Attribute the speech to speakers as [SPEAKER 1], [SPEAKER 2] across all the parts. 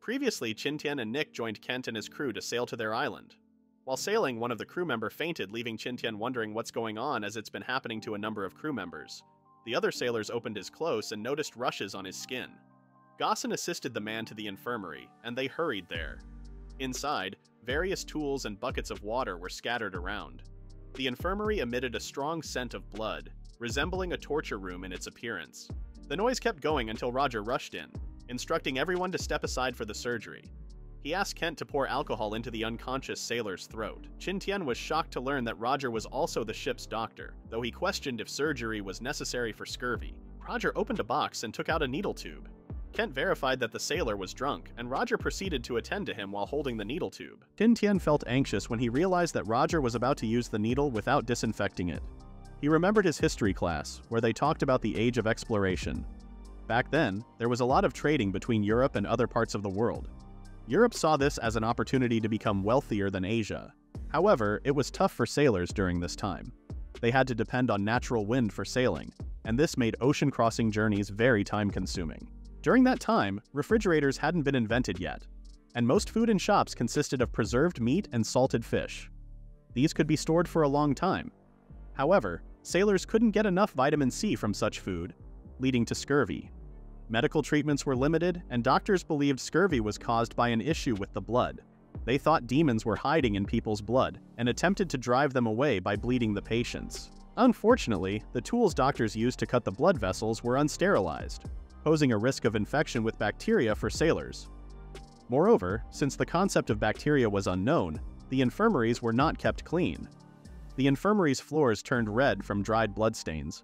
[SPEAKER 1] Previously, Qin Tian and Nick joined Kent and his crew to sail to their island. While sailing, one of the crew members fainted, leaving Qin Tian wondering what's going on, as it's been happening to a number of crew members. The other sailors opened his clothes and noticed rushes on his skin. Gossen assisted the man to the infirmary, and they hurried there. Inside, various tools and buckets of water were scattered around. The infirmary emitted a strong scent of blood, resembling a torture room in its appearance. The noise kept going until Roger rushed in, instructing everyone to step aside for the surgery. He asked Kent to pour alcohol into the unconscious sailor's throat. Qin Tian was shocked to learn that Roger was also the ship's doctor, though he questioned if surgery was necessary for scurvy. Roger opened a box and took out a needle tube. Kent verified that the sailor was drunk, and Roger proceeded to attend to him while holding the needle tube. Qin Tian felt anxious when he realized that Roger was about to use the needle without disinfecting it. He remembered his history class, where they talked about the Age of Exploration. Back then, there was a lot of trading between Europe and other parts of the world. Europe saw this as an opportunity to become wealthier than Asia. However, it was tough for sailors during this time. They had to depend on natural wind for sailing, and this made ocean-crossing journeys very time-consuming. During that time, refrigerators hadn't been invented yet, and most food in shops consisted of preserved meat and salted fish. These could be stored for a long time. However, sailors couldn't get enough vitamin C from such food, leading to scurvy. Medical treatments were limited, and doctors believed scurvy was caused by an issue with the blood. They thought demons were hiding in people's blood and attempted to drive them away by bleeding the patients. Unfortunately, the tools doctors used to cut the blood vessels were unsterilized, posing a risk of infection with bacteria for sailors. Moreover, since the concept of bacteria was unknown, the infirmaries were not kept clean. The infirmaries' floors turned red from dried bloodstains,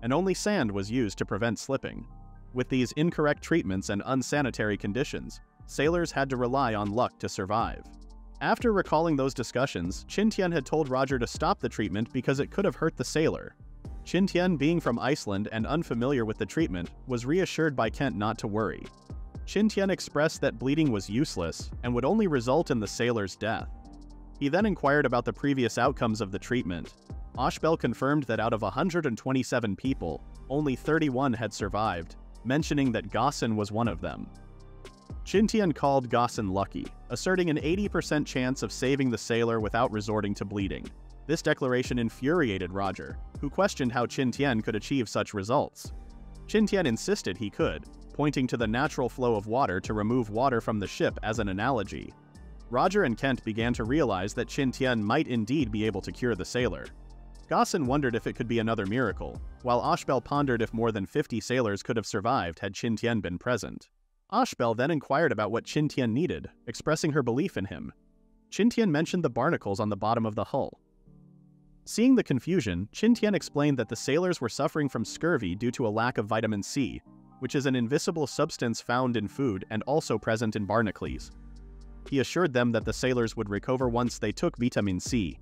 [SPEAKER 1] and only sand was used to prevent slipping. With these incorrect treatments and unsanitary conditions, sailors had to rely on luck to survive. After recalling those discussions, Qin Tian had told Roger to stop the treatment because it could have hurt the sailor. Qin Tian, being from Iceland and unfamiliar with the treatment, was reassured by Kent not to worry. Qin Tian expressed that bleeding was useless and would only result in the sailor's death. He then inquired about the previous outcomes of the treatment. Oshbel confirmed that out of 127 people, only 31 had survived, mentioning that Gossen was one of them. Qin Tian called Gossen lucky, asserting an 80% chance of saving the sailor without resorting to bleeding. This declaration infuriated Roger, who questioned how Qin Tian could achieve such results. Qin Tian insisted he could, pointing to the natural flow of water to remove water from the ship as an analogy. Roger and Kent began to realize that Qin Tian might indeed be able to cure the sailor. Gossen wondered if it could be another miracle, while Oshbel pondered if more than 50 sailors could have survived had Qin Tian been present. Oshbel then inquired about what Qin Tian needed, expressing her belief in him. Qin Tian mentioned the barnacles on the bottom of the hull. Seeing the confusion, Qin Tian explained that the sailors were suffering from scurvy due to a lack of vitamin C, which is an invisible substance found in food and also present in barnacles. He assured them that the sailors would recover once they took vitamin C.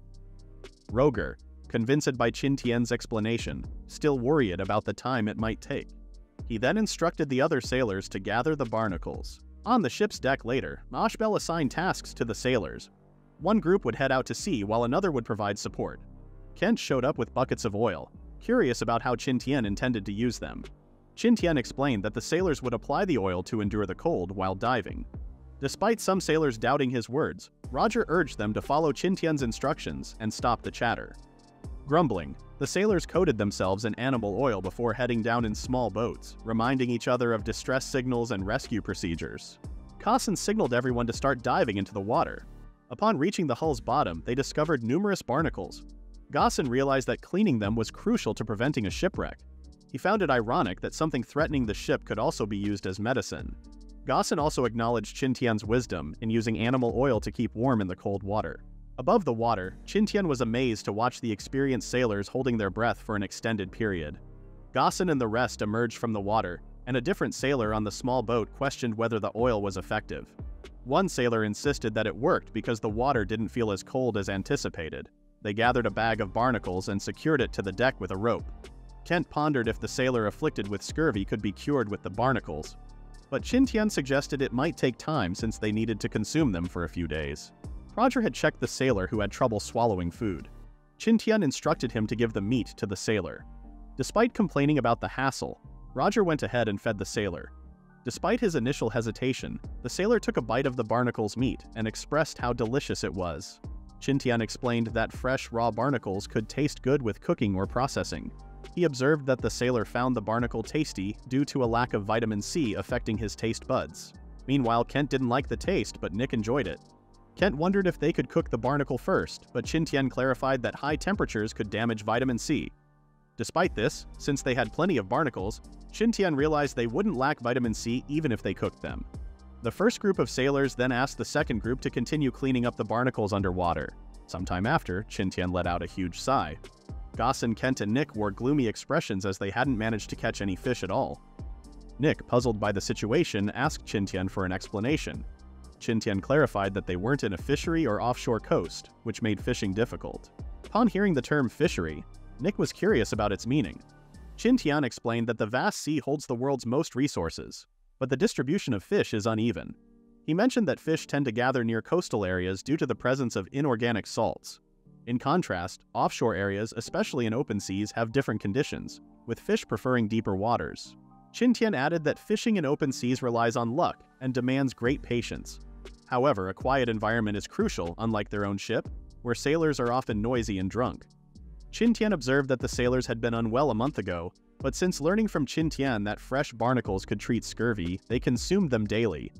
[SPEAKER 1] Roger, convinced by Qin Tian's explanation, still worried about the time it might take. He then instructed the other sailors to gather the barnacles. On the ship's deck later, Oshbel assigned tasks to the sailors. One group would head out to sea while another would provide support. Kent showed up with buckets of oil, curious about how Qin Tian intended to use them. Qin Tian explained that the sailors would apply the oil to endure the cold while diving. Despite some sailors doubting his words, Roger urged them to follow Qin Tian's instructions and stop the chatter. Grumbling, the sailors coated themselves in animal oil before heading down in small boats, reminding each other of distress signals and rescue procedures. Gossen signaled everyone to start diving into the water. Upon reaching the hull's bottom, they discovered numerous barnacles. Gossen realized that cleaning them was crucial to preventing a shipwreck. He found it ironic that something threatening the ship could also be used as medicine. Gossen also acknowledged Qin Tian's wisdom in using animal oil to keep warm in the cold water. Above the water, Qin Tian was amazed to watch the experienced sailors holding their breath for an extended period. Gossen and the rest emerged from the water, and a different sailor on the small boat questioned whether the oil was effective. One sailor insisted that it worked because the water didn't feel as cold as anticipated. They gathered a bag of barnacles and secured it to the deck with a rope. Kent pondered if the sailor afflicted with scurvy could be cured with the barnacles, but Qin Tian suggested it might take time since they needed to consume them for a few days. Roger had checked the sailor who had trouble swallowing food. Qin Tian instructed him to give the meat to the sailor. Despite complaining about the hassle, Roger went ahead and fed the sailor. Despite his initial hesitation, the sailor took a bite of the barnacle's meat and expressed how delicious it was. Qin Tian explained that fresh, raw barnacles could taste good with cooking or processing. He observed that the sailor found the barnacle tasty due to a lack of vitamin C affecting his taste buds. Meanwhile, Kent didn't like the taste, but Nick enjoyed it. Kent wondered if they could cook the barnacle first, but Qin Tian clarified that high temperatures could damage vitamin C. Despite this, since they had plenty of barnacles, Qin Tian realized they wouldn't lack vitamin C even if they cooked them. The first group of sailors then asked the second group to continue cleaning up the barnacles underwater. Sometime after, Qin Tian let out a huge sigh. Gaussen, Kent, and Nick wore gloomy expressions as they hadn't managed to catch any fish at all. Nick, puzzled by the situation, asked Qin Tian for an explanation. Qin Tian clarified that they weren't in a fishery or offshore coast, which made fishing difficult. Upon hearing the term fishery, Nick was curious about its meaning. Qin Tian explained that the vast sea holds the world's most resources, but the distribution of fish is uneven. He mentioned that fish tend to gather near coastal areas due to the presence of inorganic salts. In contrast, offshore areas, especially in open seas, have different conditions, with fish preferring deeper waters. Qin Tian added that fishing in open seas relies on luck and demands great patience. However, a quiet environment is crucial, unlike their own ship, where sailors are often noisy and drunk. Qin Tian observed that the sailors had been unwell a month ago, but since learning from Qin Tian that fresh barnacles could treat scurvy, they consumed them daily.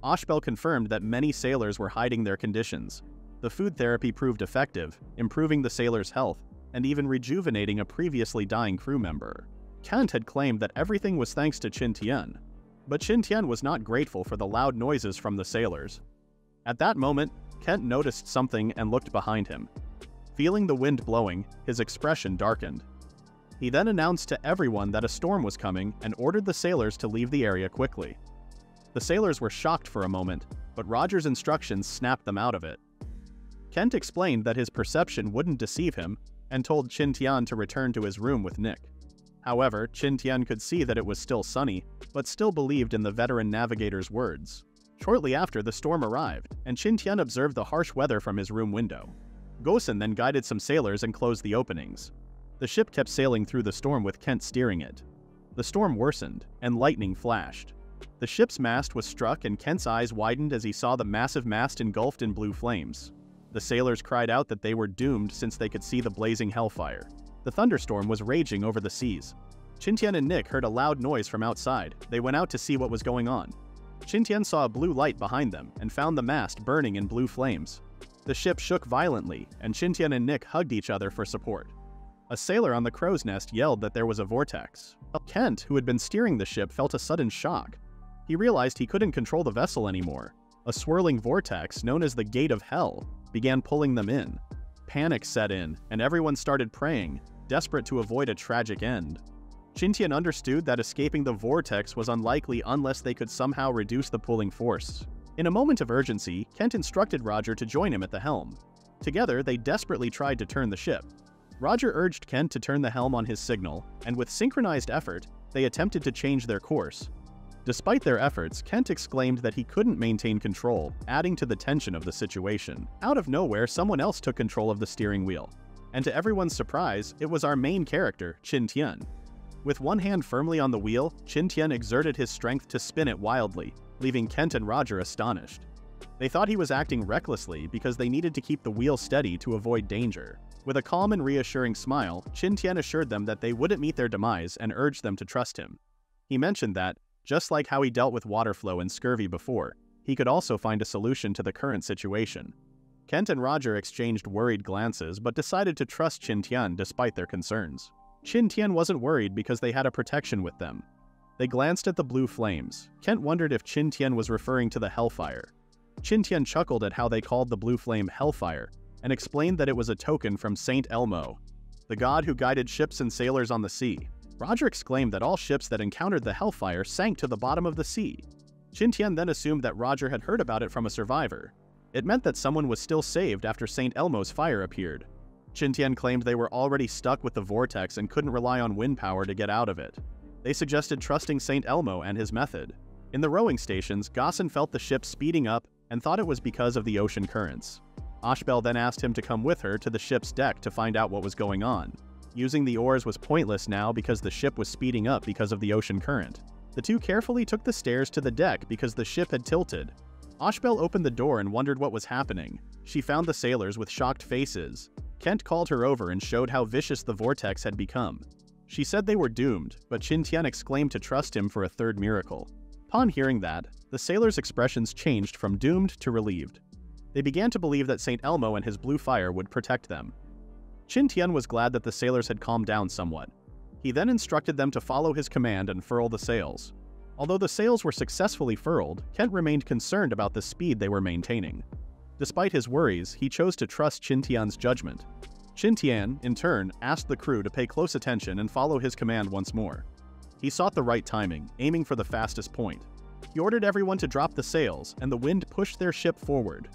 [SPEAKER 1] Ashbel confirmed that many sailors were hiding their conditions. The food therapy proved effective, improving the sailors' health, and even rejuvenating a previously dying crew member. Kent had claimed that everything was thanks to Qin Tian, but Qin Tian was not grateful for the loud noises from the sailors. At that moment, Kent noticed something and looked behind him. Feeling the wind blowing, his expression darkened. He then announced to everyone that a storm was coming and ordered the sailors to leave the area quickly. The sailors were shocked for a moment, but Roger's instructions snapped them out of it. Kent explained that his perception wouldn't deceive him and told Qin Tian to return to his room with Nick. However, Qin Tian could see that it was still sunny, but still believed in the veteran navigator's words. Shortly after, the storm arrived, and Qin Tian observed the harsh weather from his room window. Gaussen then guided some sailors and closed the openings. The ship kept sailing through the storm with Kent steering it. The storm worsened, and lightning flashed. The ship's mast was struck and Kent's eyes widened as he saw the massive mast engulfed in blue flames. The sailors cried out that they were doomed since they could see the blazing hellfire. The thunderstorm was raging over the seas. Qin Tian and Nick heard a loud noise from outside. They went out to see what was going on. Qin Tian saw a blue light behind them and found the mast burning in blue flames. The ship shook violently, and Qin Tian and Nick hugged each other for support. A sailor on the crow's nest yelled that there was a vortex. Kent, who had been steering the ship, felt a sudden shock. He realized he couldn't control the vessel anymore. A swirling vortex, known as the Gate of Hell, began pulling them in. Panic set in, and everyone started praying, desperate to avoid a tragic end. Qin Tian understood that escaping the vortex was unlikely unless they could somehow reduce the pulling force. In a moment of urgency, Kent instructed Roger to join him at the helm. Together, they desperately tried to turn the ship. Roger urged Kent to turn the helm on his signal, and with synchronized effort, they attempted to change their course. Despite their efforts, Kent exclaimed that he couldn't maintain control, adding to the tension of the situation. Out of nowhere, someone else took control of the steering wheel. And to everyone's surprise, it was our main character, Qin Tian. With one hand firmly on the wheel, Qin Tian exerted his strength to spin it wildly, leaving Kent and Roger astonished. They thought he was acting recklessly because they needed to keep the wheel steady to avoid danger. With a calm and reassuring smile, Qin Tian assured them that they wouldn't meet their demise and urged them to trust him. He mentioned that, just like how he dealt with water flow and scurvy before, he could also find a solution to the current situation. Kent and Roger exchanged worried glances but decided to trust Qin Tian despite their concerns. Qin Tian wasn't worried because they had a protection with them. They glanced at the blue flames. Kent wondered if Qin Tian was referring to the hellfire. Qin Tian chuckled at how they called the blue flame hellfire, and explained that it was a token from Saint Elmo, the god who guided ships and sailors on the sea. Roger exclaimed that all ships that encountered the hellfire sank to the bottom of the sea. Qin Tian then assumed that Roger had heard about it from a survivor. It meant that someone was still saved after Saint Elmo's fire appeared. Qin Tian claimed they were already stuck with the vortex and couldn't rely on wind power to get out of it. They suggested trusting Saint Elmo and his method. In the rowing stations, Gaussen felt the ship speeding up and thought it was because of the ocean currents. Ashbel then asked him to come with her to the ship's deck to find out what was going on. Using the oars was pointless now because the ship was speeding up because of the ocean current. The two carefully took the stairs to the deck because the ship had tilted. Ashbel opened the door and wondered what was happening. She found the sailors with shocked faces. Kent called her over and showed how vicious the vortex had become. She said they were doomed, but Qin Tian exclaimed to trust him for a third miracle. Upon hearing that, the sailors' expressions changed from doomed to relieved. They began to believe that St. Elmo and his blue fire would protect them. Qin Tian was glad that the sailors had calmed down somewhat. He then instructed them to follow his command and furl the sails. Although the sails were successfully furled, Kent remained concerned about the speed they were maintaining. Despite his worries, he chose to trust Qin Tian's judgment. Qin Tian, in turn, asked the crew to pay close attention and follow his command once more. He sought the right timing, aiming for the fastest point. He ordered everyone to drop the sails, and the wind pushed their ship forward.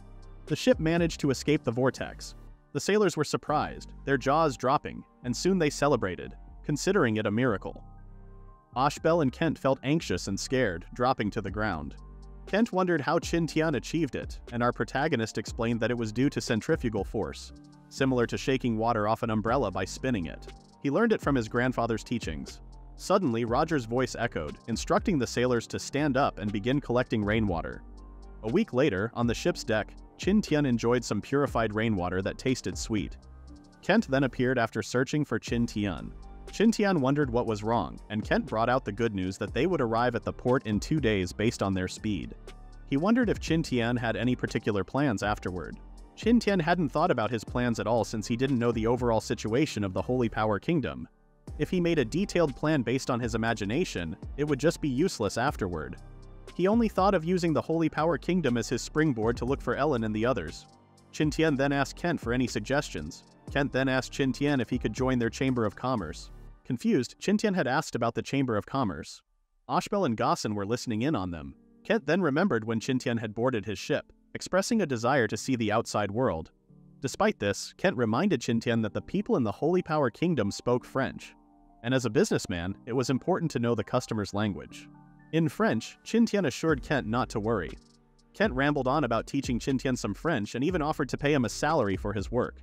[SPEAKER 1] The ship managed to escape the vortex. The sailors were surprised, their jaws dropping, and soon they celebrated, considering it a miracle. Ashbel and Kent felt anxious and scared, dropping to the ground. Kent wondered how Qin Tian achieved it, and our protagonist explained that it was due to centrifugal force, similar to shaking water off an umbrella by spinning it. He learned it from his grandfather's teachings. Suddenly, Roger's voice echoed, instructing the sailors to stand up and begin collecting rainwater. A week later, on the ship's deck, Qin Tian enjoyed some purified rainwater that tasted sweet. Kent then appeared after searching for Qin Tian. Qin Tian wondered what was wrong, and Kent brought out the good news that they would arrive at the port in 2 days based on their speed. He wondered if Qin Tian had any particular plans afterward. Qin Tian hadn't thought about his plans at all since he didn't know the overall situation of the Holy Power Kingdom. If he made a detailed plan based on his imagination, it would just be useless afterward. He only thought of using the Holy Power Kingdom as his springboard to look for Ellen and the others. Qin Tian then asked Kent for any suggestions. Kent then asked Qin Tian if he could join their Chamber of Commerce. Confused, Qin Tian had asked about the Chamber of Commerce. Ashbel and Gossin were listening in on them. Kent then remembered when Qin Tian had boarded his ship, expressing a desire to see the outside world. Despite this, Kent reminded Qin Tian that the people in the Holy Power Kingdom spoke French, and as a businessman, it was important to know the customer's language. In French, Qin Tian assured Kent not to worry. Kent rambled on about teaching Qin Tian some French and even offered to pay him a salary for his work.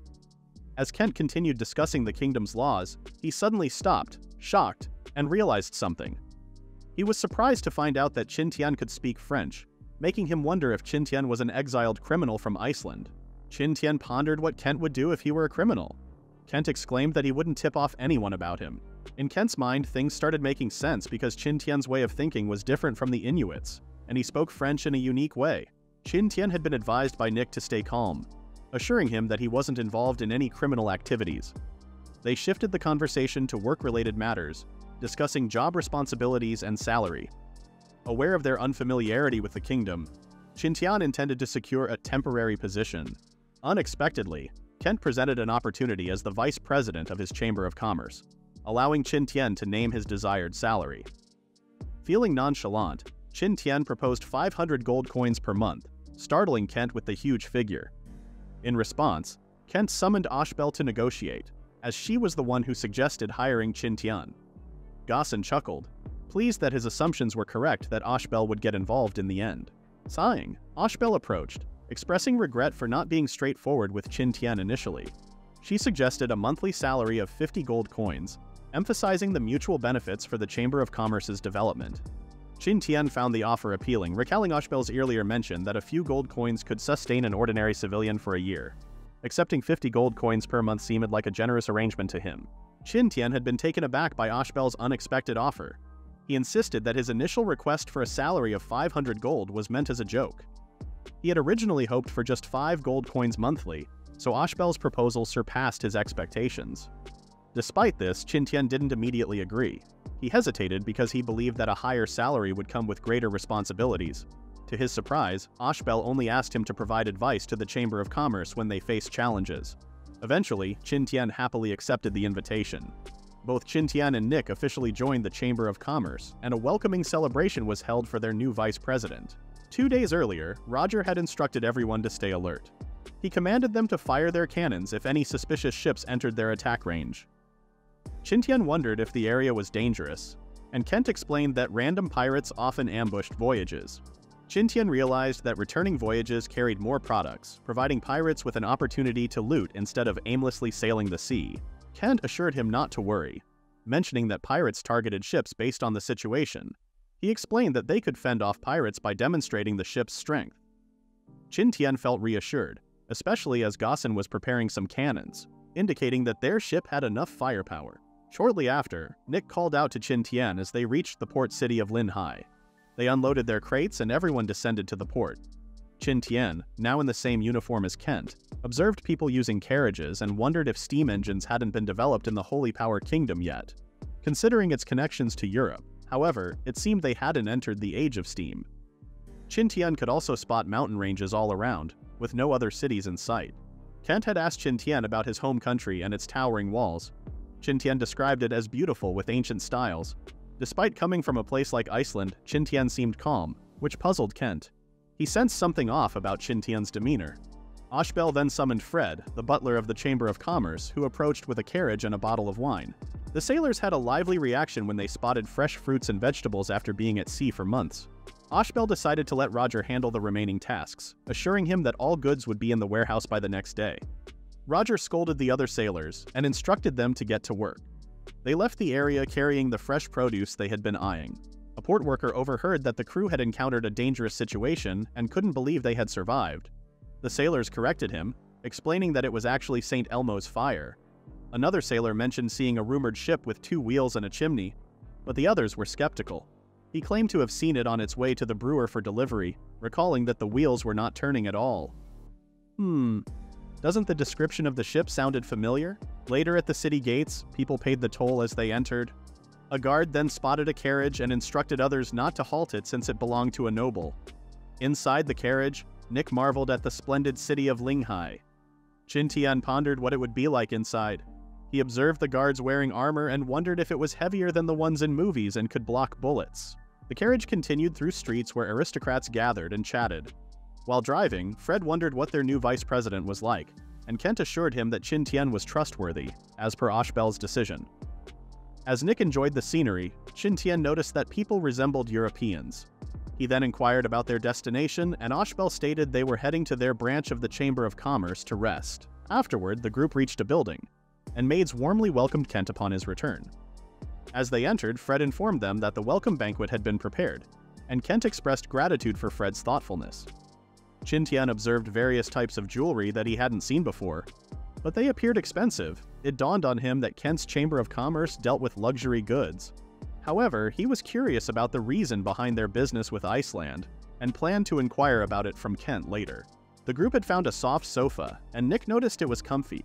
[SPEAKER 1] As Kent continued discussing the kingdom's laws, he suddenly stopped, shocked, and realized something. He was surprised to find out that Qin Tian could speak French, making him wonder if Qin Tian was an exiled criminal from Iceland. Qin Tian pondered what Kent would do if he were a criminal. Kent exclaimed that he wouldn't tip off anyone about him. In Kent's mind, things started making sense because Qin Tian's way of thinking was different from the Inuits, and he spoke French in a unique way. Qin Tian had been advised by Nick to stay calm, assuring him that he wasn't involved in any criminal activities. They shifted the conversation to work-related matters, discussing job responsibilities and salary. Aware of their unfamiliarity with the kingdom, Qin Tian intended to secure a temporary position. Unexpectedly, Kent presented an opportunity as the vice president of his Chamber of Commerce, allowing Qin Tian to name his desired salary. Feeling nonchalant, Qin Tian proposed 500 gold coins per month, startling Kent with the huge figure. In response, Kent summoned Ashbel to negotiate, as she was the one who suggested hiring Qin Tian. Gossin chuckled, pleased that his assumptions were correct that Ashbel would get involved in the end. Sighing, Ashbel approached, expressing regret for not being straightforward with Qin Tian initially. She suggested a monthly salary of 50 gold coins, emphasizing the mutual benefits for the Chamber of Commerce's development. Qin Tian found the offer appealing, recalling Ashbel's earlier mention that a few gold coins could sustain an ordinary civilian for a year. Accepting 50 gold coins per month seemed like a generous arrangement to him. Qin Tian had been taken aback by Ashbel's unexpected offer. He insisted that his initial request for a salary of 500 gold was meant as a joke. He had originally hoped for just 5 gold coins monthly, so Ashbel's proposal surpassed his expectations. Despite this, Qin Tian didn't immediately agree. He hesitated because he believed that a higher salary would come with greater responsibilities. To his surprise, Ashbel only asked him to provide advice to the Chamber of Commerce when they faced challenges. Eventually, Qin Tian happily accepted the invitation. Both Qin Tian and Nick officially joined the Chamber of Commerce, and a welcoming celebration was held for their new vice president. 2 days earlier, Roger had instructed everyone to stay alert. He commanded them to fire their cannons if any suspicious ships entered their attack range. Qin Tian wondered if the area was dangerous, and Kent explained that random pirates often ambushed voyages. Qin Tian realized that returning voyages carried more products, providing pirates with an opportunity to loot instead of aimlessly sailing the sea. Kent assured him not to worry, mentioning that pirates targeted ships based on the situation. He explained that they could fend off pirates by demonstrating the ship's strength. Qin Tian felt reassured, especially as Gossen was preparing some cannons, indicating that their ship had enough firepower. Shortly after, Nick called out to Qin Tian as they reached the port city of Linhai. They unloaded their crates and everyone descended to the port. Qin Tian, now in the same uniform as Kent, observed people using carriages and wondered if steam engines hadn't been developed in the Holy Power Kingdom yet. Considering its connections to Europe, however, it seemed they hadn't entered the age of steam. Qin Tian could also spot mountain ranges all around, with no other cities in sight. Kent had asked Qin Tian about his home country and its towering walls. Qin Tian described it as beautiful with ancient styles. Despite coming from a place like Iceland, Qin Tian seemed calm, which puzzled Kent. He sensed something off about Qin Tian's demeanor. Ashbel then summoned Fred, the butler of the Chamber of Commerce, who approached with a carriage and a bottle of wine. The sailors had a lively reaction when they spotted fresh fruits and vegetables after being at sea for months. Ashbel decided to let Roger handle the remaining tasks, assuring him that all goods would be in the warehouse by the next day. Roger scolded the other sailors and instructed them to get to work. They left the area carrying the fresh produce they had been eyeing. A port worker overheard that the crew had encountered a dangerous situation and couldn't believe they had survived. The sailors corrected him, explaining that it was actually St. Elmo's fire. Another sailor mentioned seeing a rumored ship with 2 wheels and a chimney, but the others were skeptical. He claimed to have seen it on its way to the brewer for delivery, recalling that the wheels were not turning at all. Doesn't the description of the ship sounded familiar? Later at the city gates, people paid the toll as they entered. A guard then spotted a carriage and instructed others not to halt it since it belonged to a noble. Inside the carriage, Nick marveled at the splendid city of Linhai. Qin Tian pondered what it would be like inside. He observed the guards wearing armor and wondered if it was heavier than the ones in movies and could block bullets. The carriage continued through streets where aristocrats gathered and chatted. While driving, Fred wondered what their new vice president was like, and Kent assured him that Qin Tian was trustworthy, as per Ashbel's decision. As Nick enjoyed the scenery, Qin Tian noticed that people resembled Europeans. He then inquired about their destination, and Ashbel stated they were heading to their branch of the Chamber of Commerce to rest. Afterward, the group reached a building, and maids warmly welcomed Kent upon his return. As they entered, Fred informed them that the welcome banquet had been prepared, and Kent expressed gratitude for Fred's thoughtfulness. Qin Tian observed various types of jewelry that he hadn't seen before, but they appeared expensive. It dawned on him that Kent's Chamber of Commerce dealt with luxury goods. However, he was curious about the reason behind their business with Iceland, and planned to inquire about it from Kent later. The group had found a soft sofa, and Nick noticed it was comfy.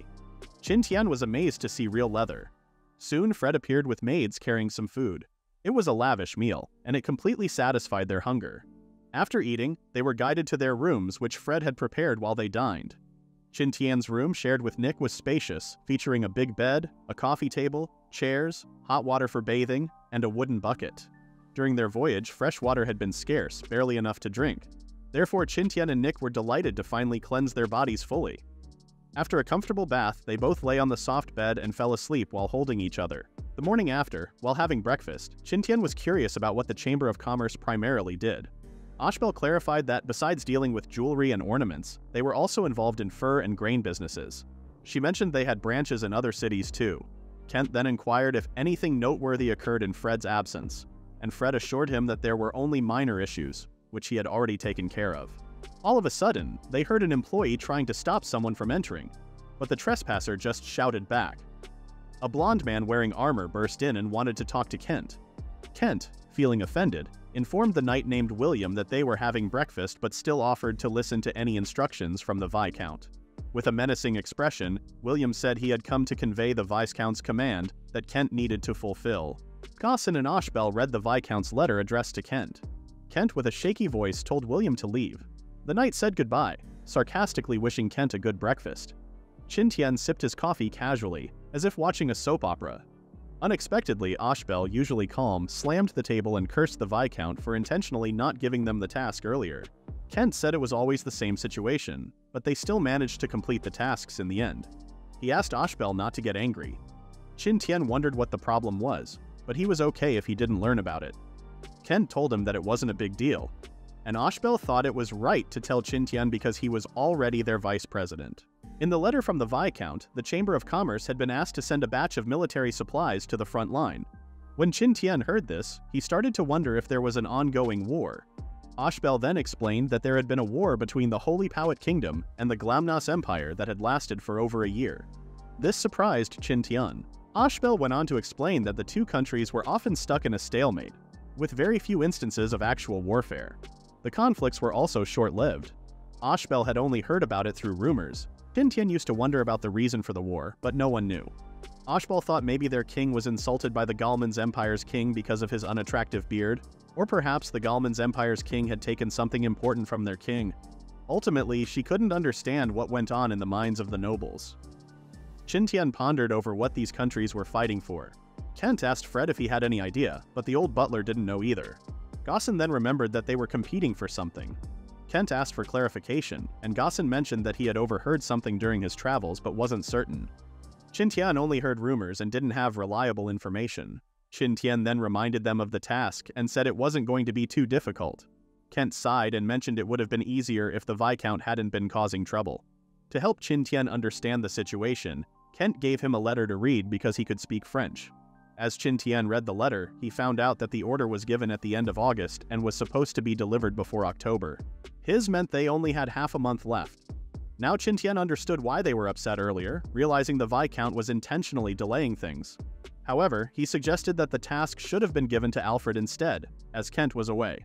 [SPEAKER 1] Qin Tian was amazed to see real leather. Soon, Fred appeared with maids carrying some food. It was a lavish meal, and it completely satisfied their hunger. After eating, they were guided to their rooms, which Fred had prepared while they dined. Qin Tian's room shared with Nick was spacious, featuring a big bed, a coffee table, chairs, hot water for bathing, and a wooden bucket. During their voyage, fresh water had been scarce, barely enough to drink. Therefore, Qin Tian and Nick were delighted to finally cleanse their bodies fully. After a comfortable bath, they both lay on the soft bed and fell asleep while holding each other. The morning after, while having breakfast, Qin Tian was curious about what the Chamber of Commerce primarily did. Ashbel clarified that besides dealing with jewelry and ornaments, they were also involved in fur and grain businesses. She mentioned they had branches in other cities too. Kent then inquired if anything noteworthy occurred in Fred's absence, and Fred assured him that there were only minor issues, which he had already taken care of. All of a sudden, they heard an employee trying to stop someone from entering, but the trespasser just shouted back. A blond man wearing armor burst in and wanted to talk to Kent. Kent, feeling offended, informed the knight named William that they were having breakfast but still offered to listen to any instructions from the Viscount. With a menacing expression, William said he had come to convey the Viscount's command that Kent needed to fulfill. Gossen and Ashbel read the Viscount's letter addressed to Kent. Kent, with a shaky voice, told William to leave. The knight said goodbye, sarcastically wishing Kent a good breakfast. Qin Tian sipped his coffee casually, as if watching a soap opera. Unexpectedly, Ashbel, usually calm, slammed the table and cursed the Viscount for intentionally not giving them the task earlier. Kent said it was always the same situation, but they still managed to complete the tasks in the end. He asked Ashbel not to get angry. Qin Tian wondered what the problem was, but he was okay if he didn't learn about it. Kent told him that it wasn't a big deal, and Ashbel thought it was right to tell Qin Tian because he was already their vice president. In the letter from the Viscount, the Chamber of Commerce had been asked to send a batch of military supplies to the front line. When Qin Tian heard this, he started to wonder if there was an ongoing war. Ashbel then explained that there had been a war between the Holy Powet Kingdom and the Glamnos Empire that had lasted for over a year. This surprised Qin Tian. Ashbel went on to explain that the two countries were often stuck in a stalemate, with very few instances of actual warfare. The conflicts were also short-lived. Ashbel had only heard about it through rumors. Qin Tian used to wonder about the reason for the war, but no one knew. Ashbel thought maybe their king was insulted by the Galman's Empire's king because of his unattractive beard, or perhaps the Galman's Empire's king had taken something important from their king. Ultimately, she couldn't understand what went on in the minds of the nobles. Qin Tian pondered over what these countries were fighting for. Kent asked Fred if he had any idea, but the old butler didn't know either. Gaussen then remembered that they were competing for something. Kent asked for clarification, and Gaussen mentioned that he had overheard something during his travels but wasn't certain. Qin Tian only heard rumors and didn't have reliable information. Qin Tian then reminded them of the task and said it wasn't going to be too difficult. Kent sighed and mentioned it would have been easier if the Viscount hadn't been causing trouble. To help Qin Tian understand the situation, Kent gave him a letter to read because he could speak French. As Qin Tian read the letter, he found out that the order was given at the end of August and was supposed to be delivered before October. His meant they only had half a month left. Now Qin Tian understood why they were upset earlier, realizing the Viscount was intentionally delaying things. However, he suggested that the task should have been given to Alfred instead, as Kent was away.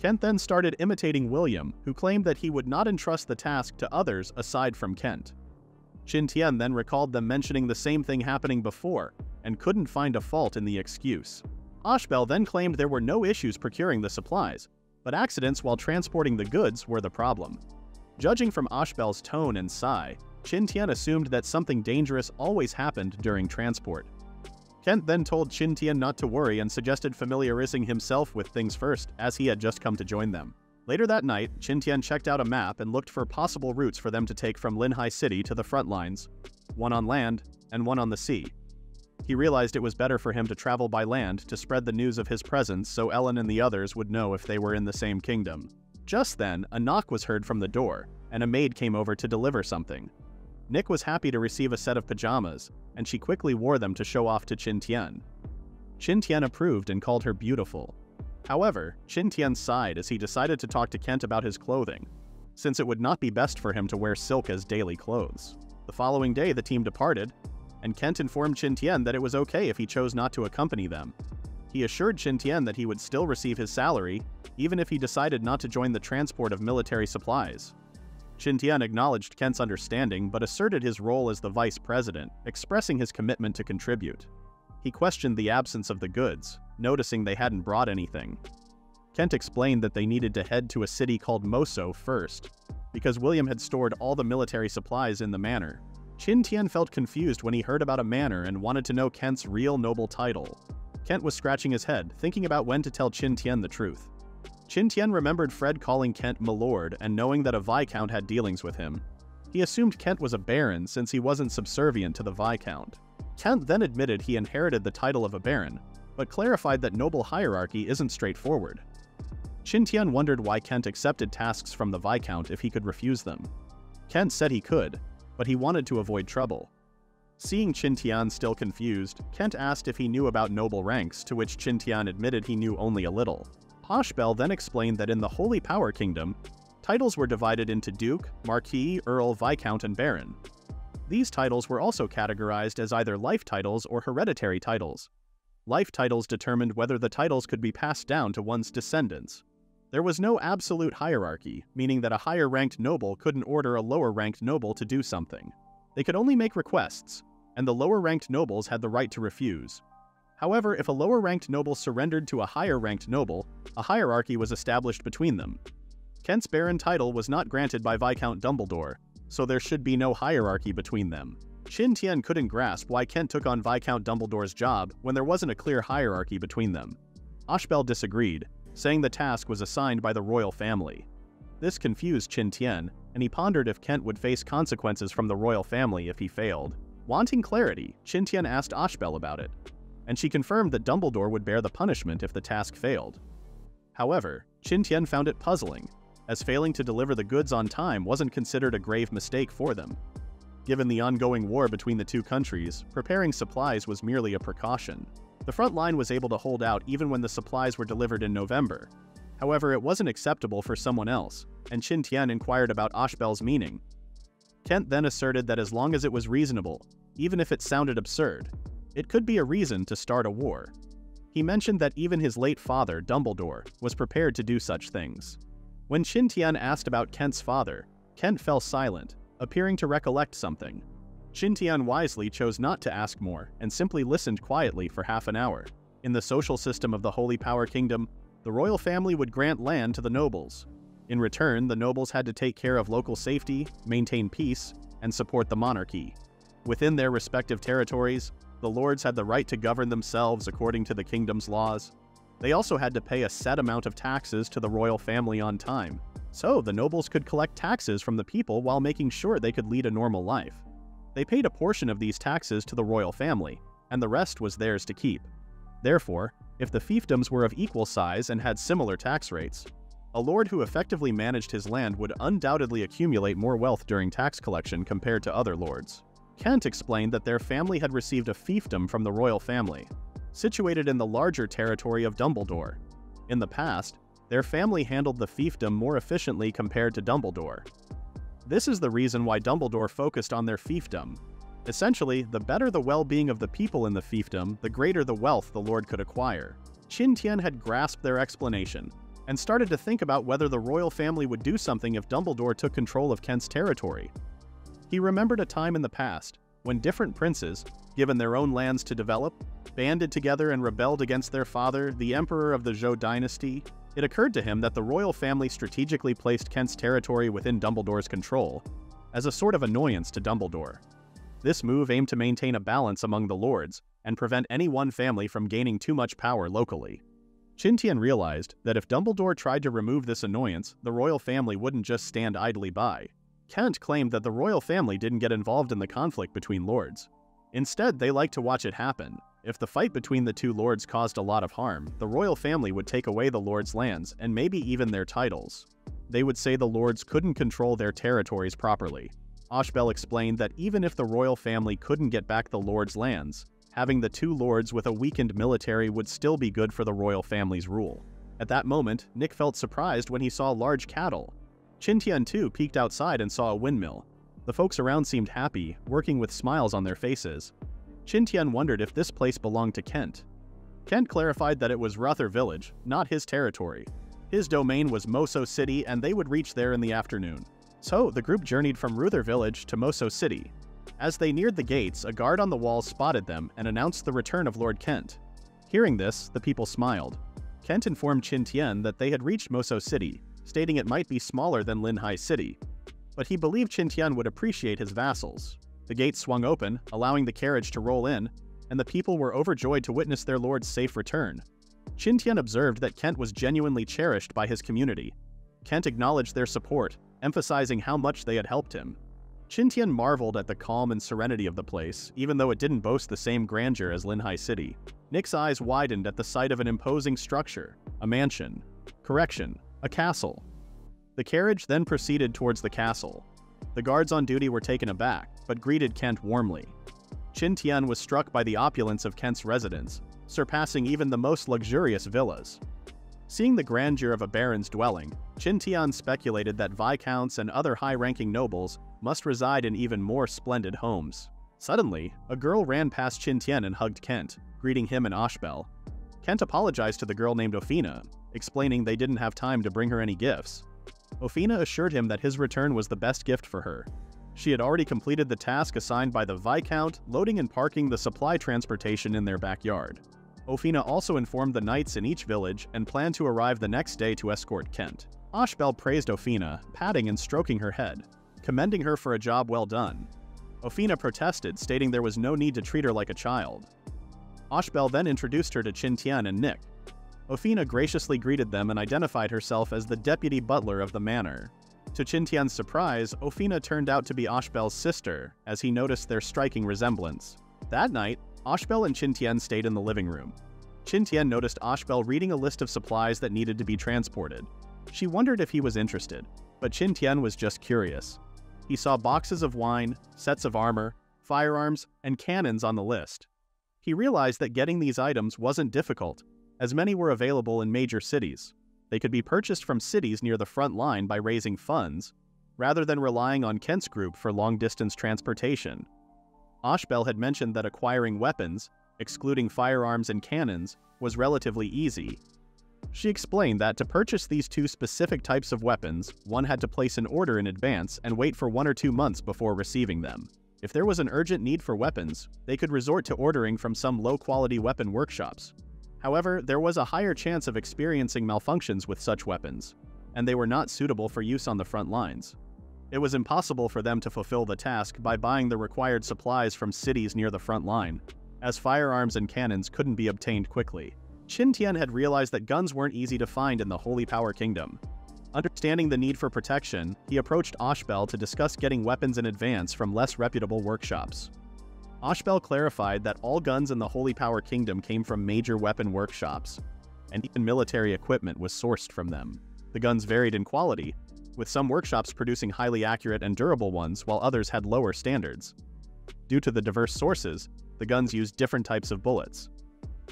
[SPEAKER 1] Kent then started imitating William, who claimed that he would not entrust the task to others aside from Kent. Qin Tian then recalled them mentioning the same thing happening before, and couldn't find a fault in the excuse. Ashbel then claimed there were no issues procuring the supplies, but accidents while transporting the goods were the problem. Judging from Ashbel's tone and sigh, Qin Tian assumed that something dangerous always happened during transport. Kent then told Qin Tian not to worry and suggested familiarizing himself with things first, as he had just come to join them. Later that night, Qin Tian checked out a map and looked for possible routes for them to take from Linhai City to the front lines, one on land and one on the sea. He realized it was better for him to travel by land to spread the news of his presence so Ellen and the others would know if they were in the same kingdom. Just then, a knock was heard from the door, and a maid came over to deliver something. Nick was happy to receive a set of pajamas, and she quickly wore them to show off to Qin Tian. Qin Tian approved and called her beautiful. However, Qin Tian sighed as he decided to talk to Kent about his clothing, since it would not be best for him to wear silk as daily clothes. The following day, the team departed, and Kent informed Qin Tian that it was okay if he chose not to accompany them. He assured Qin Tian that he would still receive his salary, even if he decided not to join the transport of military supplies. Qin Tian acknowledged Kent's understanding but asserted his role as the vice president, expressing his commitment to contribute. He questioned the absence of the goods, noticing they hadn't brought anything. Kent explained that they needed to head to a city called Moso first, because William had stored all the military supplies in the manor. Qin Tian felt confused when he heard about a manor and wanted to know Kent's real noble title. Kent was scratching his head, thinking about when to tell Qin Tian the truth. Qin Tian remembered Fred calling Kent Milord and knowing that a Viscount had dealings with him. He assumed Kent was a baron since he wasn't subservient to the Viscount. Kent then admitted he inherited the title of a baron, but clarified that noble hierarchy isn't straightforward. Qin Tian wondered why Kent accepted tasks from the Viscount if he could refuse them. Kent said he could, but he wanted to avoid trouble. Seeing Qin Tian still confused, Kent asked if he knew about noble ranks, to which Qin Tian admitted he knew only a little. Ashbel then explained that in the Holy Power Kingdom, titles were divided into Duke, Marquis, Earl, Viscount, and Baron. These titles were also categorized as either life titles or hereditary titles. Life titles determined whether the titles could be passed down to one's descendants. There was no absolute hierarchy, meaning that a higher-ranked noble couldn't order a lower-ranked noble to do something. They could only make requests, and the lower-ranked nobles had the right to refuse. However, if a lower-ranked noble surrendered to a higher-ranked noble, a hierarchy was established between them. Kent's baron title was not granted by Viscount Dumbledore, so there should be no hierarchy between them. Qin Tian couldn't grasp why Kent took on Viscount Dumbledore's job when there wasn't a clear hierarchy between them. Ashbel disagreed, saying the task was assigned by the royal family. This confused Qin Tian, and he pondered if Kent would face consequences from the royal family if he failed. Wanting clarity, Qin Tian asked Ashbel about it, and she confirmed that Dumbledore would bear the punishment if the task failed. However, Qin Tian found it puzzling, as failing to deliver the goods on time wasn't considered a grave mistake for them. Given the ongoing war between the two countries, preparing supplies was merely a precaution. The front line was able to hold out even when the supplies were delivered in November. However, it wasn't acceptable for someone else, and Qin Tian inquired about Ashbel's meaning. Kent then asserted that as long as it was reasonable, even if it sounded absurd, it could be a reason to start a war. He mentioned that even his late father, Dumbledore, was prepared to do such things. When Qin Tian asked about Kent's father, Kent fell silent, appearing to recollect something. Qin Tian wisely chose not to ask more and simply listened quietly for half an hour. In the social system of the Holy Power Kingdom, the royal family would grant land to the nobles. In return, the nobles had to take care of local safety, maintain peace, and support the monarchy. Within their respective territories, the lords had the right to govern themselves according to the kingdom's laws. They also had to pay a set amount of taxes to the royal family on time, so the nobles could collect taxes from the people while making sure they could lead a normal life. They paid a portion of these taxes to the royal family, and the rest was theirs to keep. Therefore, if the fiefdoms were of equal size and had similar tax rates, a lord who effectively managed his land would undoubtedly accumulate more wealth during tax collection compared to other lords. Kent explained that their family had received a fiefdom from the royal family, situated in the larger territory of Dumbledore. In the past, their family handled the fiefdom more efficiently compared to Dumbledore. This is the reason why Dumbledore focused on their fiefdom. Essentially, the better the well-being of the people in the fiefdom, the greater the wealth the lord could acquire. Qin Tian had grasped their explanation, and started to think about whether the royal family would do something if Dumbledore took control of Kent's territory. He remembered a time in the past, when different princes, given their own lands to develop, banded together and rebelled against their father, the emperor of the Zhou dynasty. It occurred to him that the royal family strategically placed Kent's territory within Dumbledore's control, as a sort of annoyance to Dumbledore. This move aimed to maintain a balance among the lords, and prevent any one family from gaining too much power locally. Qin Tian realized that if Dumbledore tried to remove this annoyance, the royal family wouldn't just stand idly by. Kent claimed that the royal family didn't get involved in the conflict between lords. Instead, they liked to watch it happen. If the fight between the two lords caused a lot of harm, the royal family would take away the lords' lands and maybe even their titles. They would say the lords couldn't control their territories properly. Ashbel explained that even if the royal family couldn't get back the lords' lands, having the two lords with a weakened military would still be good for the royal family's rule. At that moment, Nick felt surprised when he saw large cattle. Qin Tian too peeked outside and saw a windmill. The folks around seemed happy, working with smiles on their faces. Qin Tian wondered if this place belonged to Kent. Kent clarified that it was Ruther Village, not his territory. His domain was Moso City and they would reach there in the afternoon. So, the group journeyed from Ruther Village to Moso City. As they neared the gates, a guard on the wall spotted them and announced the return of Lord Kent. Hearing this, the people smiled. Kent informed Qin Tian that they had reached Moso City, stating it might be smaller than Linhai City. But he believed Qin Tian would appreciate his vassals. The gates swung open, allowing the carriage to roll in, and the people were overjoyed to witness their lord's safe return. Qin Tian observed that Kent was genuinely cherished by his community. Kent acknowledged their support, emphasizing how much they had helped him. Qin Tian marveled at the calm and serenity of the place, even though it didn't boast the same grandeur as Linhai City. Nick's eyes widened at the sight of an imposing structure, a mansion. Correction, a castle. The carriage then proceeded towards the castle. The guards on duty were taken aback, but greeted Kent warmly. Qin Tian was struck by the opulence of Kent's residence, surpassing even the most luxurious villas. Seeing the grandeur of a baron's dwelling, Qin Tian speculated that viscounts and other high-ranking nobles must reside in even more splendid homes. Suddenly, a girl ran past Qin Tian and hugged Kent, greeting him and Ashbel. Kent apologized to the girl named Ophina, explaining they didn't have time to bring her any gifts. Ophina assured him that his return was the best gift for her. She had already completed the task assigned by the Viscount, loading and parking the supply transportation in their backyard. Ophina also informed the knights in each village and planned to arrive the next day to escort Kent. Ashbel praised Ophina, patting and stroking her head, commending her for a job well done. Ophina protested, stating there was no need to treat her like a child. Ashbel then introduced her to Qin Tian and Nick. Ophina graciously greeted them and identified herself as the deputy butler of the manor. To Qin Tian's surprise, Ophina turned out to be Ashbel's sister, as he noticed their striking resemblance. That night, Ashbel and Qin Tian stayed in the living room. Qin Tian noticed Ashbel reading a list of supplies that needed to be transported. She wondered if he was interested, but Qin Tian was just curious. He saw boxes of wine, sets of armor, firearms, and cannons on the list. He realized that getting these items wasn't difficult, as many were available in major cities. They could be purchased from cities near the front line by raising funds, rather than relying on Kent's group for long-distance transportation. Ashbel had mentioned that acquiring weapons, excluding firearms and cannons, was relatively easy. She explained that to purchase these two specific types of weapons, one had to place an order in advance and wait for 1 or 2 months before receiving them. If there was an urgent need for weapons, they could resort to ordering from some low-quality weapon workshops. However, there was a higher chance of experiencing malfunctions with such weapons, and they were not suitable for use on the front lines. It was impossible for them to fulfill the task by buying the required supplies from cities near the front line, as firearms and cannons couldn't be obtained quickly. Qin Tian had realized that guns weren't easy to find in the Holy Power Kingdom. Understanding the need for protection, he approached Ashbel to discuss getting weapons in advance from less reputable workshops. Ashbel clarified that all guns in the Holy Power Kingdom came from major weapon workshops, and even military equipment was sourced from them. The guns varied in quality, with some workshops producing highly accurate and durable ones while others had lower standards. Due to the diverse sources, the guns used different types of bullets.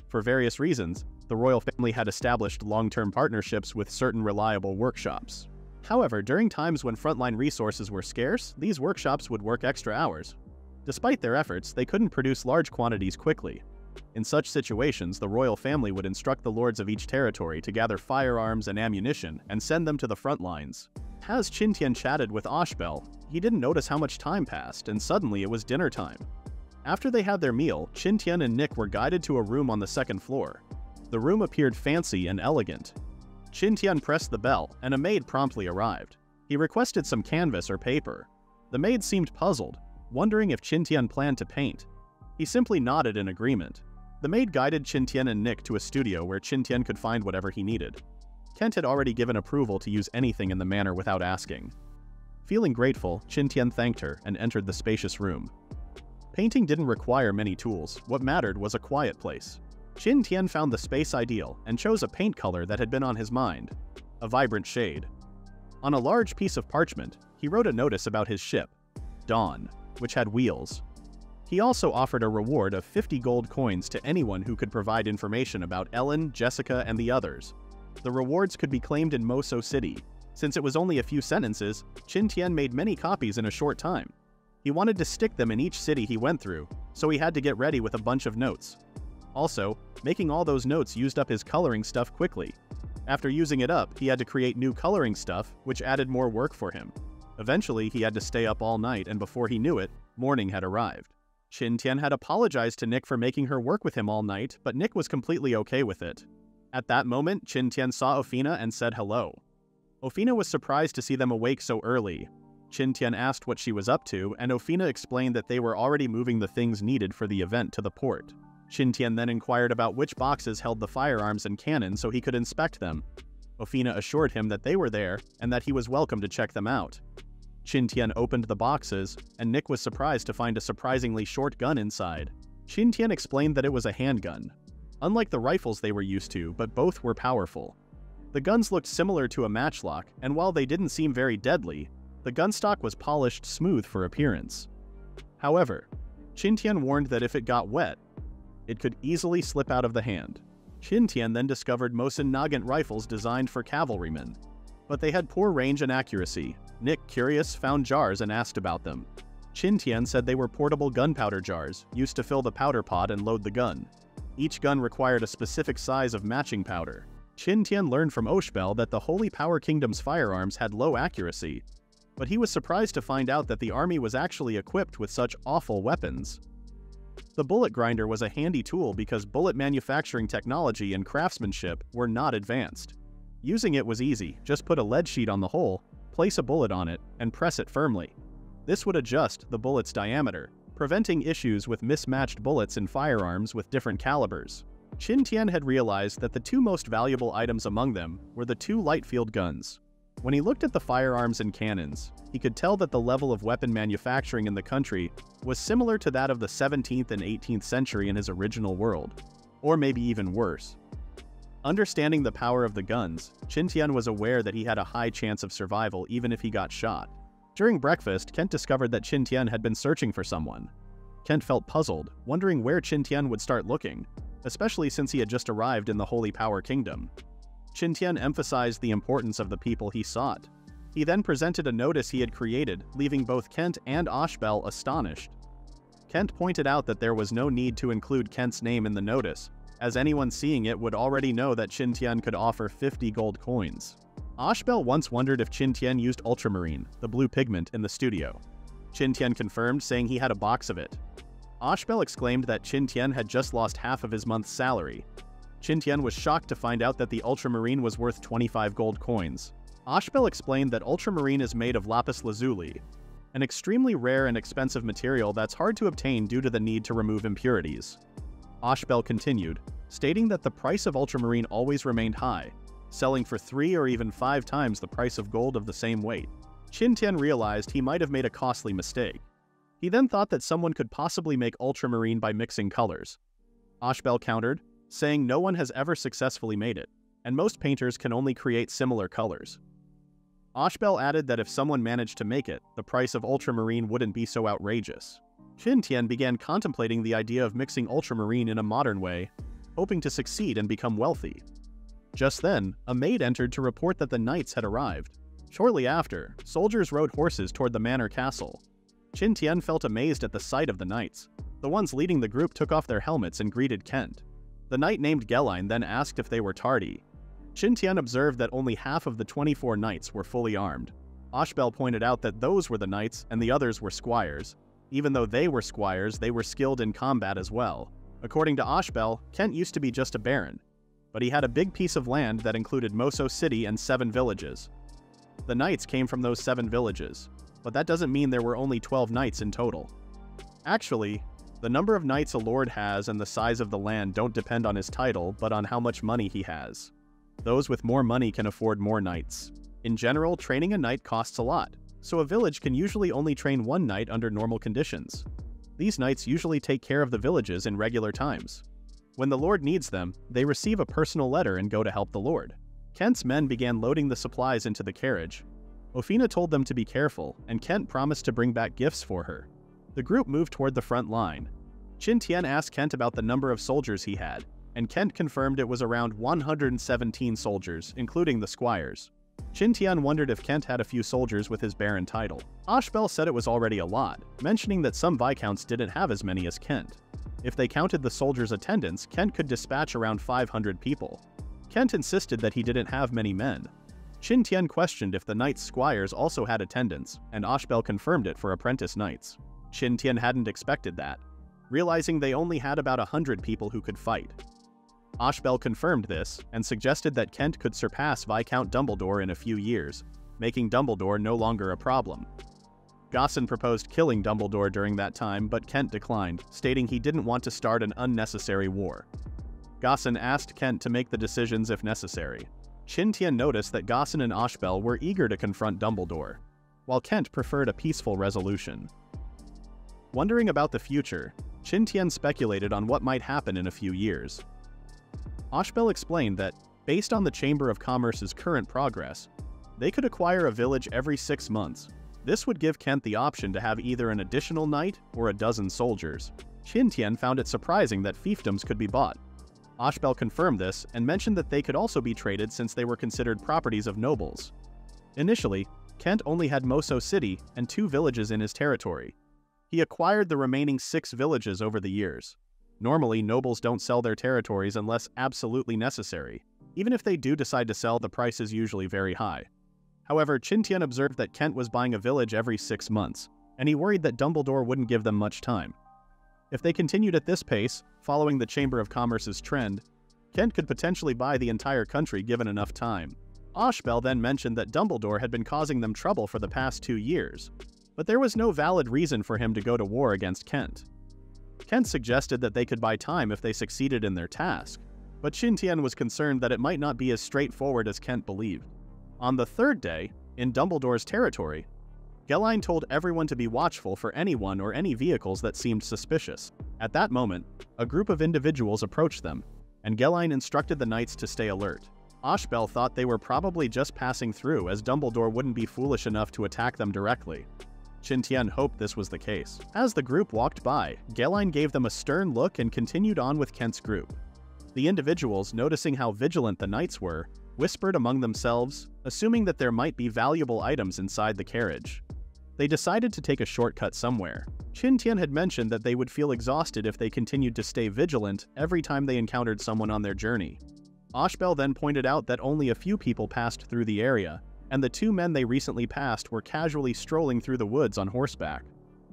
[SPEAKER 1] For various reasons, the royal family had established long-term partnerships with certain reliable workshops. However, during times when frontline resources were scarce, these workshops would work extra hours. Despite their efforts, they couldn't produce large quantities quickly. In such situations, the royal family would instruct the lords of each territory to gather firearms and ammunition and send them to the front lines. As Qin Tian chatted with Ashbel, he didn't notice how much time passed, and suddenly it was dinner time. After they had their meal, Qin Tian and Nick were guided to a room on the second floor. The room appeared fancy and elegant. Qin Tian pressed the bell, and a maid promptly arrived. He requested some canvas or paper. The maid seemed puzzled, wondering if Qin Tian planned to paint. He simply nodded in agreement. The maid guided Qin Tian and Nick to a studio where Qin Tian could find whatever he needed. Kent had already given approval to use anything in the manor without asking. Feeling grateful, Qin Tian thanked her and entered the spacious room. Painting didn't require many tools. What mattered was a quiet place. Qin Tian found the space ideal and chose a paint color that had been on his mind, a vibrant shade. On a large piece of parchment, he wrote a notice about his ship, Dawn, which had wheels. He also offered a reward of 50 gold coins to anyone who could provide information about Ellen, Jessica, and the others. The rewards could be claimed in Moso City. Since it was only a few sentences, Qin Tian made many copies in a short time. He wanted to stick them in each city he went through, so he had to get ready with a bunch of notes. Also, making all those notes used up his coloring stuff quickly. After using it up, he had to create new coloring stuff, which added more work for him. Eventually, he had to stay up all night, and before he knew it, morning had arrived. Qin Tian had apologized to Nick for making her work with him all night, but Nick was completely okay with it. At that moment, Qin Tian saw Ophina and said hello. Ophina was surprised to see them awake so early. Qin Tian asked what she was up to, and Ophina explained that they were already moving the things needed for the event to the port. Qin Tian then inquired about which boxes held the firearms and cannons so he could inspect them. Ophina assured him that they were there and that he was welcome to check them out. Qin Tian opened the boxes, and Nick was surprised to find a surprisingly short gun inside. Qin Tian explained that it was a handgun. Unlike the rifles they were used to, but both were powerful. The guns looked similar to a matchlock, and while they didn't seem very deadly, the gun stock was polished smooth for appearance. However, Qin Tian warned that if it got wet, it could easily slip out of the hand. Qin Tian then discovered Mosin Nagant rifles designed for cavalrymen, but they had poor range and accuracy. Nick, curious, found jars and asked about them. Qin Tian said they were portable gunpowder jars, used to fill the powder pod and load the gun. Each gun required a specific size of matching powder. Qin Tian learned from Ashbel that the Holy Power Kingdom's firearms had low accuracy, but he was surprised to find out that the army was actually equipped with such awful weapons. The bullet grinder was a handy tool because bullet manufacturing technology and craftsmanship were not advanced. Using it was easy. Just put a lead sheet on the hole, place a bullet on it, and press it firmly. This would adjust the bullet's diameter, preventing issues with mismatched bullets in firearms with different calibers. Qin Tian had realized that the two most valuable items among them were the two light field guns. When he looked at the firearms and cannons, he could tell that the level of weapon manufacturing in the country was similar to that of the 17th and 18th century in his original world, or maybe even worse. Understanding the power of the guns, Qin Tian was aware that he had a high chance of survival even if he got shot. During breakfast, Kent discovered that Qin Tian had been searching for someone. Kent felt puzzled, wondering where Qin Tian would start looking, especially since he had just arrived in the Holy Power Kingdom. Qin Tian emphasized the importance of the people he sought. He then presented a notice he had created, leaving both Kent and Ashbel astonished. Kent pointed out that there was no need to include Kent's name in the notice, as anyone seeing it would already know that Qin Tian could offer 50 gold coins. Ashbel once wondered if Qin Tian used ultramarine, the blue pigment, in the studio. Qin Tian confirmed, saying he had a box of it. Ashbel exclaimed that Qin Tian had just lost half of his month's salary. Qin Tian was shocked to find out that the ultramarine was worth 25 gold coins. Ashbel explained that ultramarine is made of lapis lazuli, an extremely rare and expensive material that's hard to obtain due to the need to remove impurities. Ashbel continued, stating that the price of ultramarine always remained high, selling for 3 or even 5 times the price of gold of the same weight. Qin Tian realized he might have made a costly mistake. He then thought that someone could possibly make ultramarine by mixing colors. Ashbel countered, saying no one has ever successfully made it, and most painters can only create similar colors. Ashbel added that if someone managed to make it, the price of ultramarine wouldn't be so outrageous. Qin Tian began contemplating the idea of mixing ultramarine in a modern way, hoping to succeed and become wealthy. Just then, a maid entered to report that the knights had arrived. Shortly after, soldiers rode horses toward the manor castle. Qin Tian felt amazed at the sight of the knights. The ones leading the group took off their helmets and greeted Kent. The knight named Geline then asked if they were tardy. Qin Tian observed that only half of the 24 knights were fully armed. Ashbel pointed out that those were the knights and the others were squires. Even though they were squires, they were skilled in combat as well. According to Ashbel, Kent used to be just a baron, but he had a big piece of land that included Moso City and 7 villages. The knights came from those 7 villages, but that doesn't mean there were only 12 knights in total. Actually, the number of knights a lord has and the size of the land don't depend on his title, but on how much money he has. Those with more money can afford more knights. In general, training a knight costs a lot, so a village can usually only train 1 knight under normal conditions. These knights usually take care of the villages in regular times. When the lord needs them, they receive a personal letter and go to help the lord. Kent's men began loading the supplies into the carriage. Ofina told them to be careful, and Kent promised to bring back gifts for her. The group moved toward the front line. Qin Tian asked Kent about the number of soldiers he had, and Kent confirmed it was around 117 soldiers, including the squires. Qin Tian wondered if Kent had a few soldiers with his baron title. Ashbel said it was already a lot, mentioning that some viscounts didn't have as many as Kent. If they counted the soldiers' attendants, Kent could dispatch around 500 people. Kent insisted that he didn't have many men. Qin Tian questioned if the knights' squires also had attendants, and Ashbel confirmed it for apprentice knights. Qin Tian hadn't expected that, realizing they only had about 100 people who could fight. Ashbel confirmed this, and suggested that Kent could surpass Viscount Dumbledore in a few years, making Dumbledore no longer a problem. Gosson proposed killing Dumbledore during that time, but Kent declined, stating he didn't want to start an unnecessary war. Gosson asked Kent to make the decisions if necessary. Qin Tian noticed that Gosson and Ashbel were eager to confront Dumbledore, while Kent preferred a peaceful resolution. Wondering about the future, Qin Tian speculated on what might happen in a few years. Ashbel explained that, based on the Chamber of Commerce's current progress, they could acquire a village every 6 months. This would give Kent the option to have either an additional knight or a dozen soldiers. Qin Tian found it surprising that fiefdoms could be bought. Ashbel confirmed this and mentioned that they could also be traded since they were considered properties of nobles. Initially, Kent only had Moso City and 2 villages in his territory. He acquired the remaining 6 villages over the years. Normally, nobles don't sell their territories unless absolutely necessary. Even if they do decide to sell, the price is usually very high. However, Qin Tian observed that Kent was buying a village every 6 months, and he worried that Dumbledore wouldn't give them much time. If they continued at this pace, following the Chamber of Commerce's trend, Kent could potentially buy the entire country given enough time. Ashbel then mentioned that Dumbledore had been causing them trouble for the past 2 years, but there was no valid reason for him to go to war against Kent. Kent suggested that they could buy time if they succeeded in their task, but Qin Tian was concerned that it might not be as straightforward as Kent believed. On the 3rd day, in Dumbledore's territory, Geline told everyone to be watchful for anyone or any vehicles that seemed suspicious. At that moment, a group of individuals approached them, and Geline instructed the knights to stay alert. Ashbel thought they were probably just passing through, as Dumbledore wouldn't be foolish enough to attack them directly. Qin Tian hoped this was the case. As the group walked by, Galein gave them a stern look and continued on with Kent's group. The individuals, noticing how vigilant the knights were, whispered among themselves, assuming that there might be valuable items inside the carriage. They decided to take a shortcut somewhere. Qin Tian had mentioned that they would feel exhausted if they continued to stay vigilant every time they encountered someone on their journey. Ashbel then pointed out that only a few people passed through the area, and the two men they recently passed were casually strolling through the woods on horseback.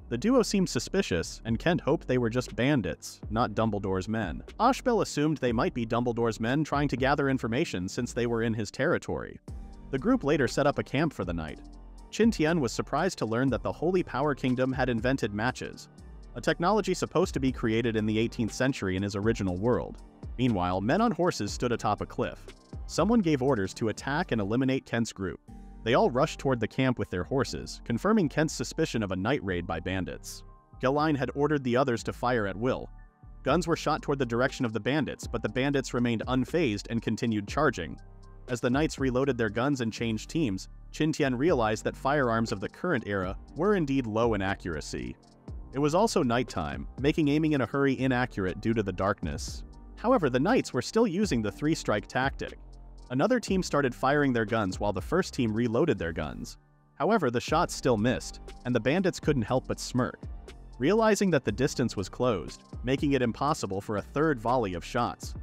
[SPEAKER 1] The duo seemed suspicious, and Kent hoped they were just bandits, not Dumbledore's men. Ashbel assumed they might be Dumbledore's men trying to gather information since they were in his territory. The group later set up a camp for the night. Qin Tian was surprised to learn that the Holy Power Kingdom had invented matches, a technology supposed to be created in the 18th century in his original world. Meanwhile, men on horses stood atop a cliff. Someone gave orders to attack and eliminate Kent's group. They all rushed toward the camp with their horses, confirming Kent's suspicion of a night raid by bandits. Galein had ordered the others to fire at will. Guns were shot toward the direction of the bandits, but the bandits remained unfazed and continued charging. As the knights reloaded their guns and changed teams, Qin Tian realized that firearms of the current era were indeed low in accuracy. It was also nighttime, making aiming in a hurry inaccurate due to the darkness. However, the knights were still using the three-strike tactic. Another team started firing their guns while the first team reloaded their guns. However, the shots still missed, and the bandits couldn't help but smirk, realizing that the distance was closed, making it impossible for a third volley of shots.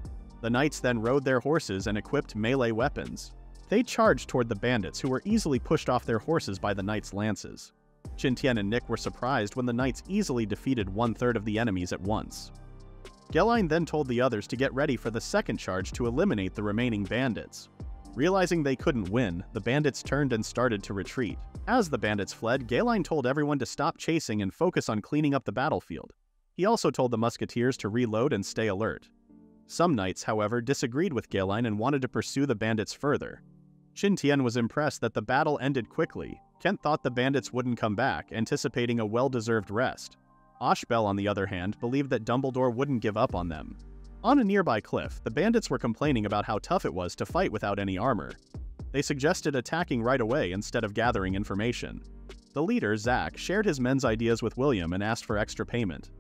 [SPEAKER 1] The knights then rode their horses and equipped melee weapons. They charged toward the bandits, who were easily pushed off their horses by the knights' lances. Qin Tian and Nick were surprised when the knights easily defeated one-third of the enemies at once. Galein then told the others to get ready for the second charge to eliminate the remaining bandits. Realizing they couldn't win, the bandits turned and started to retreat. As the bandits fled, Galein told everyone to stop chasing and focus on cleaning up the battlefield. He also told the musketeers to reload and stay alert. Some knights, however, disagreed with Galein and wanted to pursue the bandits further. Qin Tian was impressed that the battle ended quickly. Kent thought the bandits wouldn't come back, anticipating a well-deserved rest. Ashbel, on the other hand, believed that Dumbledore wouldn't give up on them. On a nearby cliff, the bandits were complaining about how tough it was to fight without any armor. They suggested attacking right away instead of gathering information. The leader, Zack, shared his men's ideas with William and asked for extra payment.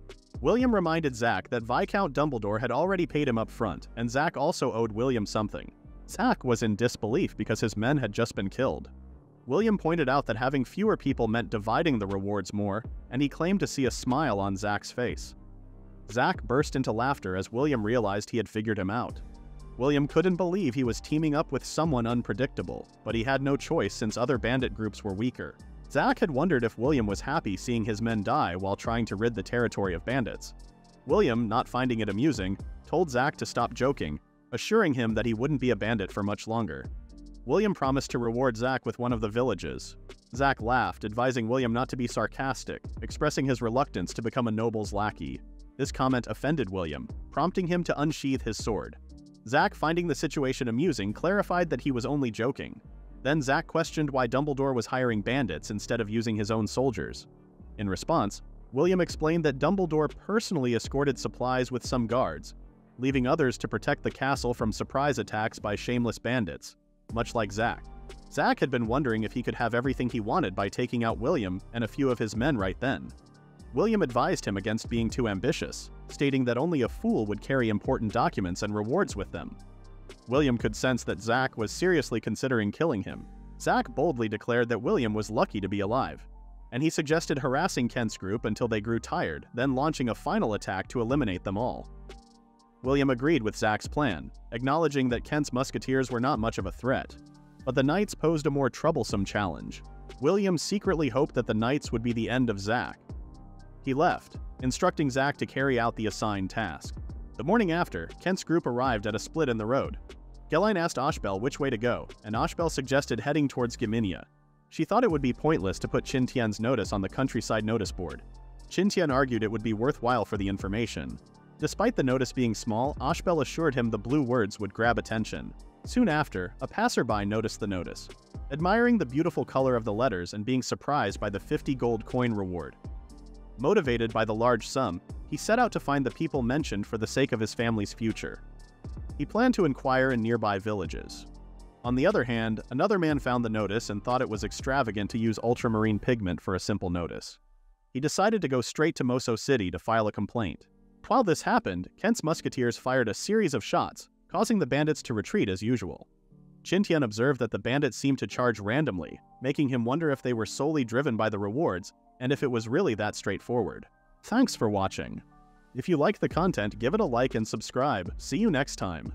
[SPEAKER 1] William reminded Zack that Viscount Dumbledore had already paid him up front, and Zack also owed William something. Zack was in disbelief because his men had just been killed. William pointed out that having fewer people meant dividing the rewards more, and he claimed to see a smile on Zack's face. Zack burst into laughter as William realized he had figured him out. William couldn't believe he was teaming up with someone unpredictable, but he had no choice since other bandit groups were weaker. Zack had wondered if William was happy seeing his men die while trying to rid the territory of bandits. William, not finding it amusing, told Zack to stop joking, assuring him that he wouldn't be a bandit for much longer. William promised to reward Zack with one of the villages. Zack laughed, advising William not to be sarcastic, expressing his reluctance to become a noble's lackey. This comment offended William, prompting him to unsheath his sword. Zack, finding the situation amusing, clarified that he was only joking. Then Zack questioned why Dumbledore was hiring bandits instead of using his own soldiers. In response, William explained that Dumbledore personally escorted supplies with some guards, leaving others to protect the castle from surprise attacks by shameless bandits, much like Zack. Zack had been wondering if he could have everything he wanted by taking out William and a few of his men right then. William advised him against being too ambitious, stating that only a fool would carry important documents and rewards with them. William could sense that Zack was seriously considering killing him. Zack boldly declared that William was lucky to be alive, and he suggested harassing Kent's group until they grew tired, then launching a final attack to eliminate them all. William agreed with Zack's plan, acknowledging that Kent's musketeers were not much of a threat. But the knights posed a more troublesome challenge. William secretly hoped that the knights would be the end of Zack. He left, instructing Zack to carry out the assigned task. The morning after, Kent's group arrived at a split in the road. Galein asked Ashbel which way to go, and Ashbel suggested heading towards Giminia. She thought it would be pointless to put Qin Tian's notice on the countryside notice board. Qin Tian argued it would be worthwhile for the information. Despite the notice being small, Ashbel assured him the blue words would grab attention. Soon after, a passerby noticed the notice, admiring the beautiful color of the letters and being surprised by the 50 gold coin reward. Motivated by the large sum, he set out to find the people mentioned for the sake of his family's future. He planned to inquire in nearby villages. On the other hand, another man found the notice and thought it was extravagant to use ultramarine pigment for a simple notice. He decided to go straight to Moso City to file a complaint. While this happened, Kent's musketeers fired a series of shots, causing the bandits to retreat as usual. Qin Tian observed that the bandits seemed to charge randomly, making him wonder if they were solely driven by the rewards and if it was really that straightforward. Thanks for watching. If you like the content, give it a like and subscribe. See you next time.